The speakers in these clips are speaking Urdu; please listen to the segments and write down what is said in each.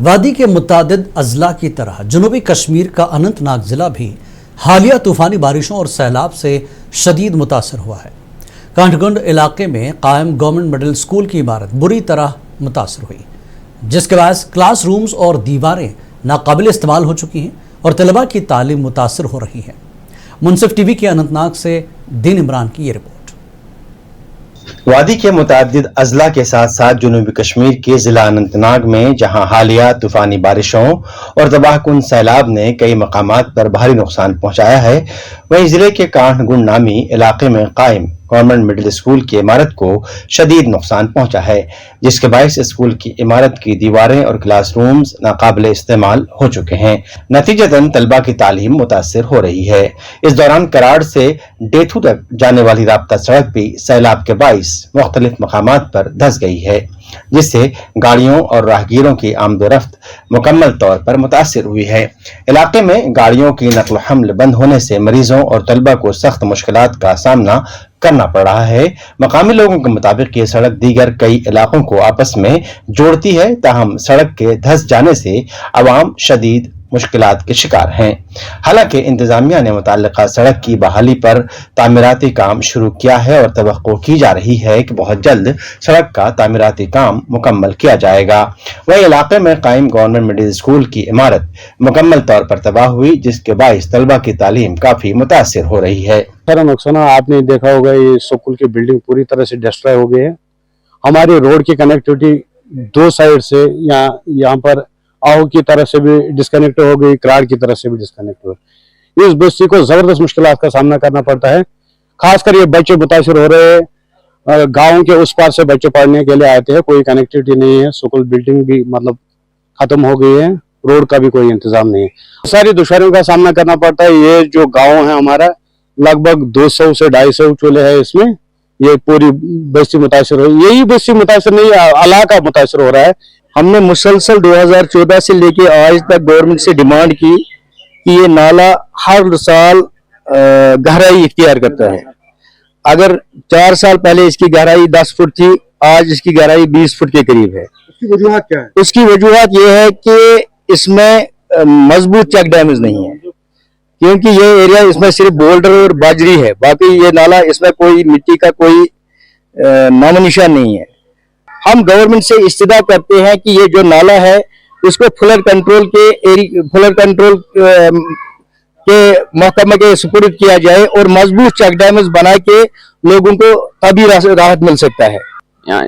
وادی کے متعدد اضلاع کی طرح جنوبی کشمیر کا اننت ناگ ضلع بھی حالیہ طوفانی بارشوں اور سیلاب سے شدید متاثر ہوا ہے۔ کانٹھ گنڈ علاقے میں قائم گورنمنٹ مڈل اسکول کی عمارت بری طرح متاثر ہوئی، جس کے باعث کلاس رومز اور دیواریں ناقابل استعمال ہو چکی ہیں اور طلباء کی تعلیم متاثر ہو رہی ہے۔ منصف ٹی وی کے اننت ناگ سے دین عمران کی یہ رپورٹ۔ وادی کے متعدد اضلاع کے ساتھ ساتھ جنوبی کشمیر کے ضلع اننت ناگ میں جہاں حالیہ طوفانی بارشوں اور تباہ کن سیلاب نے کئی مقامات پر بھاری نقصان پہنچایا ہے، وہیں ضلع کے کانٹھ گنڈ نامی علاقے میں قائم گورنمنٹ مڈل اسکول کی عمارت کو شدید نقصان پہنچا ہے، جس کے باعث اسکول کی عمارت کی دیواریں اور کلاس رومز ناقابل استعمال ہو چکے ہیں۔ نتیجتاً طلباء کی تعلیم متاثر ہو رہی ہے۔ اس دوران کراڑ سے ڈیتھو تک جانے والی رابطہ سڑک بھی سیلاب کے باعث مختلف مقامات پر دھس گئی ہے، جس سے گاڑیوں اور راہگیروں کی آمد و رفت مکمل طور پر متاثر ہوئی ہے۔ علاقے میں گاڑیوں کی نقل و حمل بند ہونے سے مریضوں اور طلباء کو سخت مشکلات کا سامنا کرنا پڑ رہا ہے۔ مقامی لوگوں کے مطابق یہ سڑک دیگر کئی علاقوں کو آپس میں جوڑتی ہے، تاہم سڑک کے دھس جانے سے عوام شدید مشکلات کے شکار ہیں۔ حالانکہ انتظامیہ نے متعلقہ سڑک کی بحالی پر تعمیراتی کام شروع کیا ہے اور توقع کی جا رہی ہے کہ بہت جلد سڑک کا تعمیراتی کام مکمل کیا جائے گا۔ وہیں علاقے میں قائم گورنمنٹ مڈل اسکول کی عمارت مکمل طور پر تباہ ہوئی، جس کے باعث طلباء کی تعلیم کافی متاثر ہو رہی ہے۔ سارا نقصان آپ نے دیکھا ہوگا، یہ اسکول کی بلڈنگ پوری طرح سے ڈسٹرائے ہو گئی ہے۔ ہماری روڈ کی کنیکٹیوٹی دو سائڈ سے یہاں پر آہو کی طرف سے بھی ڈسکنیکٹ ہو گئی، کراڑ کی طرف سے بھی ڈسکنیکٹ ہو گئی۔ اس بستی کو زبردست مشکلات کا سامنا کرنا پڑتا ہے، خاص کر یہ بچے متاثر ہو رہے ہیں۔ گاؤں کے اس پار سے بچے پڑھنے کے لیے آتے ہیں، کوئی کنیکٹیوٹی نہیں ہے، اسکول بلڈنگ بھی ختم ہو گئی ہے، روڈ کا بھی کوئی انتظام نہیں ہے، ساری دشواریوں کا سامنا کرنا پڑتا ہے۔ یہ جو گاؤں ہے ہمارا لگ بھگ 200 سے 250 چولہے ہیں، اس میں یہ پوری بستی متاثر ہو، یہی بستی متاثر نہیں ہے، علاقہ متاثر ہو رہا ہے۔ ہم نے مسلسل 2014 سے لے کے آج تک گورنمنٹ سے ڈیمانڈ کی کہ یہ نالا ہر سال گہرائی اختیار کرتا ہے۔ اگر 4 سال پہلے اس کی گہرائی 10 فٹ تھی، آج اس کی گہرائی 20 فٹ کے قریب ہے۔ اس کی وجوہات کیا ہے؟ اس کی وجوہات یہ ہے کہ اس میں مضبوط چیک ڈیمز نہیں ہے، کیونکہ یہ ایریا اس میں صرف بولڈر اور باجری ہے، باقی یہ نالا اس میں کوئی مٹی کا کوئی نام و نشان نہیں ہے۔ ہم گورنمنٹ سے استدعا کرتے ہیں کہ یہ جو نالا ہے اس کو فلڈ کنٹرول کے محکمہ کے سپرد کیا جائے اور مضبوط چیک ڈیمز بنا کے لوگوں کو تبھی راحت مل سکتا ہے۔ یہاں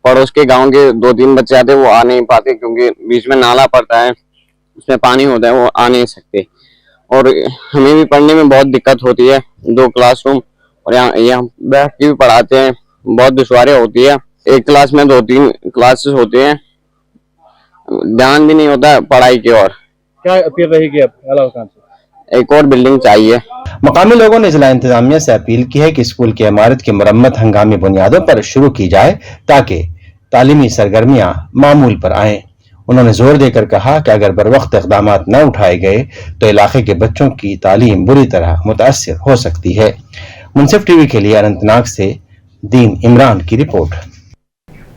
پڑوس کے گاؤں کے 2-3 بچے آتے وہ آ نہیں پاتے، کیونکہ بیچ میں نالا پڑتا ہے، اس میں پانی ہوتا ہے، وہ آ نہیں سکتے، اور ہمیں بھی پڑھنے میں بہت دقت ہوتی ہے۔ 2 کلاس روم اور یہاں بیٹھ کے بھی پڑھاتے ہیں، بہت دشواریاں ہوتی ہے۔ ایک کلاس میں 2-3 کلاسز ہوتے ہیں، دھیان بھی نہیں ہوتا پڑھائی کی اور۔ کیا اپیل رہے گی اعلیٰ حکام سے؟ ایک اور بلڈنگ چاہیے۔ مقامی لوگوں نے ضلع انتظامیہ سے اپیل کی ہے کہ اسکول کی عمارت کی مرمت ہنگامی بنیادوں پر شروع کی جائے تاکہ تعلیمی سرگرمیاں معمول پر آئیں۔ انہوں نے زور دے کر کہا کہ اگر بروقت اقدامات نہ اٹھائے گئے تو علاقے کے بچوں کی تعلیم بری طرح متاثر ہو سکتی ہے۔ منصف ٹی وی کے لیے اننت ناگ سے دین عمران کی رپورٹ۔